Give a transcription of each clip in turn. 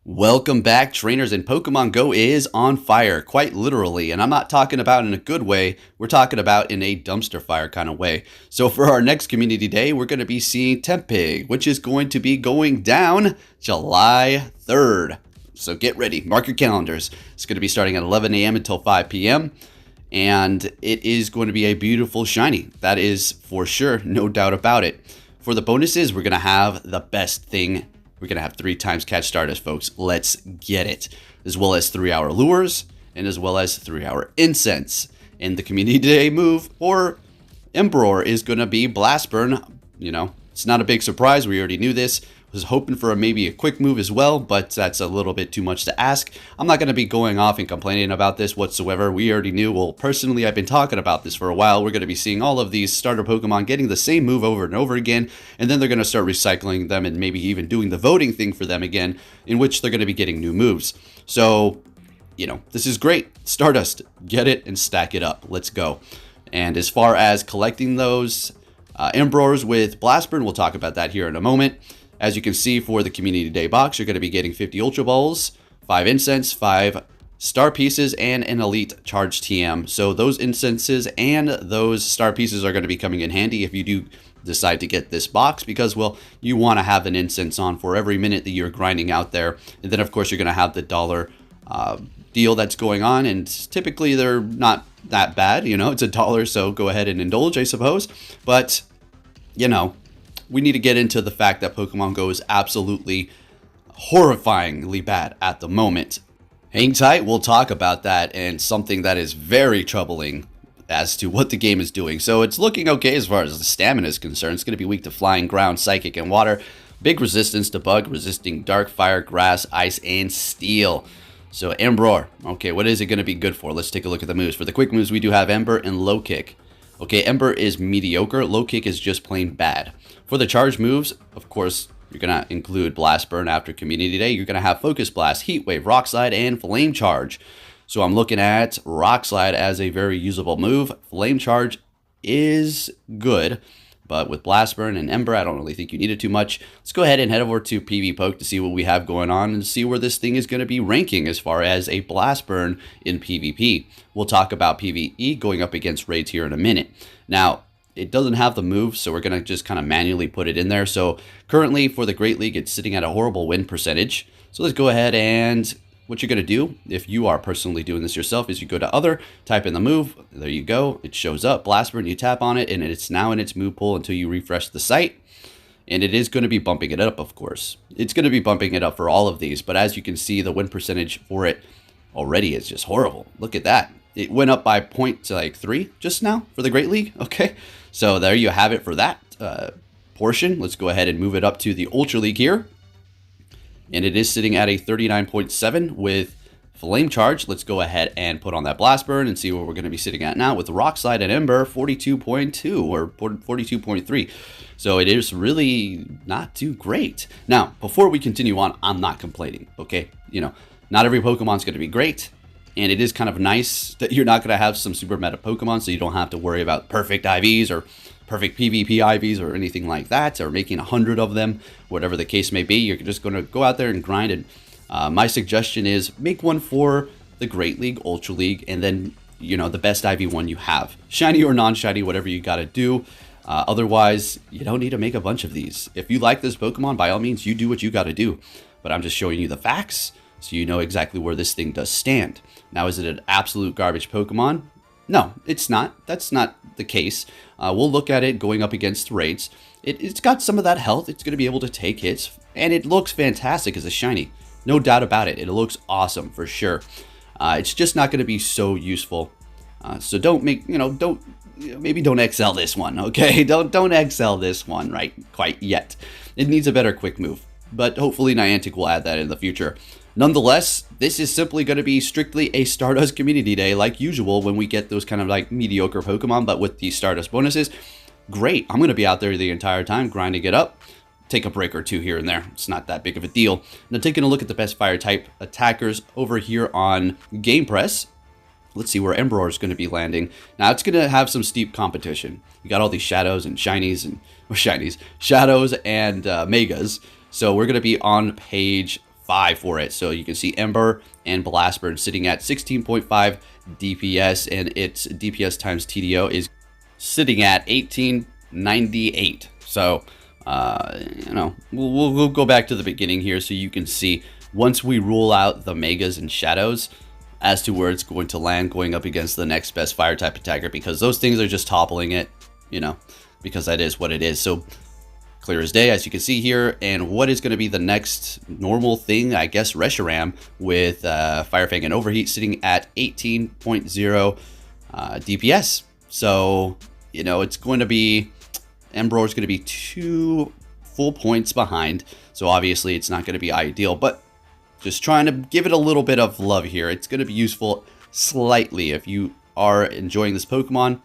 Welcome back, trainers, and Pokemon Go is on fire, quite literally. And I'm not talking about in a good way, we're talking about in a dumpster fire kind of way. So for our next community day, we're going to be seeing Tepig, which is going to be going down July 3rd. So get ready, mark your calendars. It's going to be starting at 11 a.m. until 5 p.m. And it is going to be a beautiful shiny. That is for sure, no doubt about it. For the bonuses, we're going to have the best thing. We're going to have 3 times catch Stardust, folks. Let's get it. As well as 3-hour lures, and as well as 3-hour incense. And the community day move for Emboar is going to be Blast Burn. You know, it's not a big surprise. We already knew this. Was hoping for maybe a quick move as well, but that's a little bit too much to ask. I'm not going to be going off and complaining about this whatsoever. We already knew. Well, personally, I've been talking about this for a while. We're going to be seeing all of these starter Pokemon getting the same move over and over again, and then they're going to start recycling them and maybe even doing the voting thing for them again, in which they're going to be getting new moves. So, you know, this is great. Stardust, get it and stack it up. Let's go. And as far as collecting those Emboars with Blast Burn, we'll talk about that here in a moment. As you can see, for the Community Day box, you're going to be getting 50 Ultra Balls, 5 Incense, 5 Star Pieces, and an Elite Charge TM. So those Incenses and those Star Pieces are going to be coming in handy if you do decide to get this box, because, well, you want to have an Incense on for every minute that you're grinding out there. And then, of course, you're going to have the dollar deal that's going on, and typically they're not that bad. You know, it's $1, so go ahead and indulge, I suppose. But, you know, we need to get into the fact that Pokemon Go is absolutely horrifyingly bad at the moment. Hang tight, we'll talk about that and something that is very troubling as to what the game is doing. So it's looking okay as far as the stamina is concerned. It's going to be weak to flying, ground, psychic, and water. Big resistance to bug, resisting dark, fire, grass, ice, and steel. So Emboar, okay, what is it going to be good for? Let's take a look at the moves. For the quick moves, we do have Ember and Low Kick. Okay, Ember is mediocre, Low Kick is just plain bad. For the charge moves, of course, you're going to include Blast Burn after Community Day. You're going to have Focus Blast, Heat Wave, Rock Slide, and Flame Charge. So I'm looking at Rock Slide as a very usable move. Flame Charge is good, but with Blast Burn and Ember, I don't really think you need it too much. Let's go ahead and head over to PvPoke to see what we have going on and see where this thing is going to be ranking as far as a Blast Burn in PvP. We'll talk about PvE going up against raids here in a minute. Now, it doesn't have the move, so we're going to just kind of manually put it in there. So currently for the Great League, it's sitting at a horrible win percentage. So let's go ahead, and what you're going to do, if you are personally doing this yourself, is you go to Other, type in the move. There you go. It shows up, Blast Burn, you tap on it, and it's now in its move pool until you refresh the site. And it is going to be bumping it up, of course. It's going to be bumping it up for all of these, but as you can see, the win percentage for it already is just horrible. Look at that. It went up by 0.3 just now for the Great League. Okay, so there you have it for that portion. Let's go ahead and move it up to the Ultra League here. And it is sitting at a 39.7 with Flame Charge. Let's go ahead and put on that Blast Burn and see where we're going to be sitting at now with Rock Slide and Ember, 42.2 or 42.3. So it is really not too great. Now, before we continue on, I'm not complaining, okay? You know, not every Pokemon's going to be great. And it is kind of nice that you're not going to have some super meta Pokemon, so you don't have to worry about perfect IVs or perfect PvP IVs or anything like that, or making 100 of them, whatever the case may be. You're just going to go out there and grind. And my suggestion is make one for the Great League, Ultra League, and then, you know, the best IV one you have. Shiny or non-shiny, whatever you got to do. Otherwise, you don't need to make a bunch of these. If you like this Pokemon, by all means, you do what you got to do. But I'm just showing you the facts, so you know exactly where this thing does stand. Now, is it an absolute garbage Pokemon? No, it's not. That's not the case. We'll look at it going up against raids. It's got some of that health. It's going to be able to take hits, and it looks fantastic as a shiny. No doubt about it. It looks awesome for sure. It's just not going to be so useful. So don't make, maybe don't XL this one, okay? Don't XL this one right quite yet. It needs a better quick move, but hopefully Niantic will add that in the future. Nonetheless, this is simply going to be strictly a Stardust Community Day like usual when we get those kind of like mediocre Pokemon, but with the Stardust bonuses. Great. I'm going to be out there the entire time grinding it up. Take a break or two here and there. It's not that big of a deal. Now, taking a look at the best fire type attackers over here on Gamepress. Let's see where Emboar is going to be landing. Now, it's going to have some steep competition. You got all these shadows and shadows and megas. So we're going to be on page 16.5 for it. So you can see Emboar and Blastburn sitting at 16.5 DPS, and its DPS times TDO is sitting at 1898. So we'll go back to the beginning here so you can see once we rule out the megas and shadows as to where it's going to land going up against the next best fire type attacker, because those things are just toppling it, because that is what it is. So clear as day, as you can see here. And what is going to be the next normal thing? I guess Reshiram with Firefang and Overheat sitting at 18.0 DPS. So, it's going to be, Emboar is going to be 2 full points behind. So obviously it's not going to be ideal, but just trying to give it a little bit of love here. It's going to be useful slightly. If you are enjoying this Pokemon,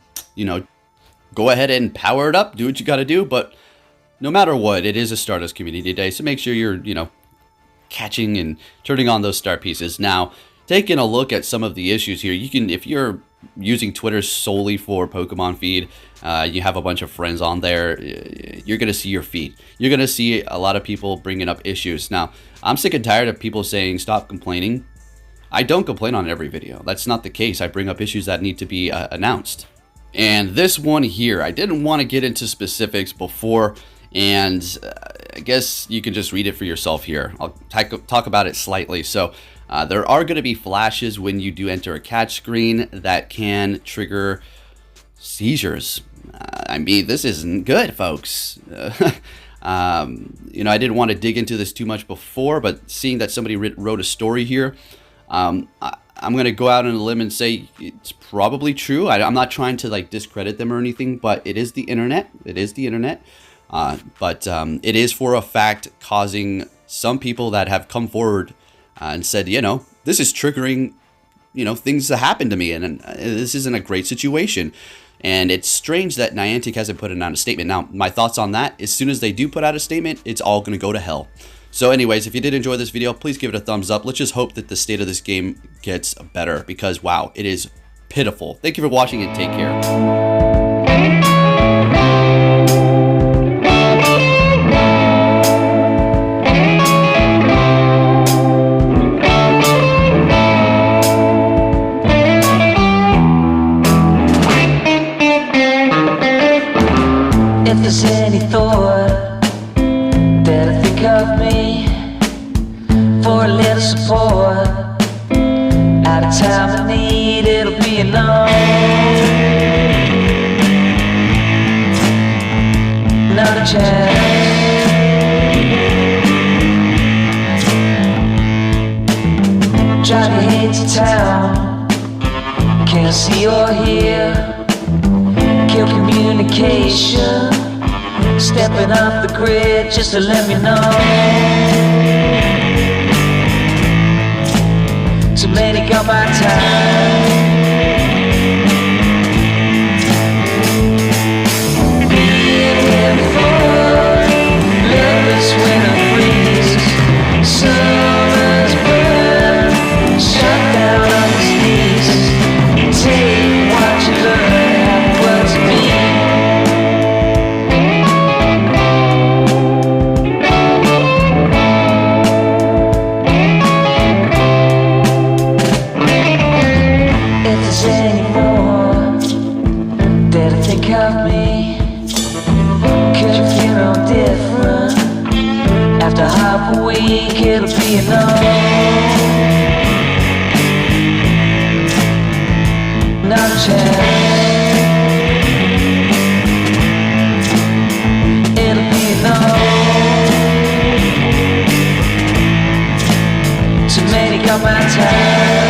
go ahead and power it up, do what you got to do. But no matter what, it is a Stardust Community Day, so make sure you're, catching and turning on those star pieces. Now, taking a look at some of the issues here, you can, if you're using Twitter solely for Pokemon feed, you have a bunch of friends on there, you're going to see your feed. You're going to see a lot of people bringing up issues. Now, I'm sick and tired of people saying, stop complaining. I don't complain on every video. That's not the case. I bring up issues that need to be announced. And this one here, I didn't want to get into specifics before, and I guess you can just read it for yourself here. I'll talk about it slightly. So there are going to be flashes when you do enter a catch screen that can trigger seizures. I mean, this isn't good, folks. I didn't want to dig into this too much before, but seeing that somebody wrote a story here, I'm going to go out on a limb and say it's probably true. I'm not trying to discredit them or anything, but it is the internet. It is the internet. But it is for a fact causing some people that have come forward and said, this is triggering, things that happen to me, and this isn't a great situation. And it's strange that Niantic hasn't put out a statement. Now, my thoughts on that, as soon as they do put out a statement, it's all going to go to hell. So anyways, if you did enjoy this video, please give it a thumbs up. Let's just hope that the state of this game gets better, because, wow, it is pitiful. Thank you for watching, and take care. If there's any thought that I think of me for a little support, at a time of need, it'll be enough. Not a chance. Driving into town, can't see or hear. Kill communication, stepping off the grid just to let me know. Too many got my time. Being here before, lovers winter freeze, summer's burn, shut down on the sneeze. Take what you learn, what's me. Of me, could you feel different? After half a week, it'll be enough. Not a chance. It'll be enough. Too many got my time.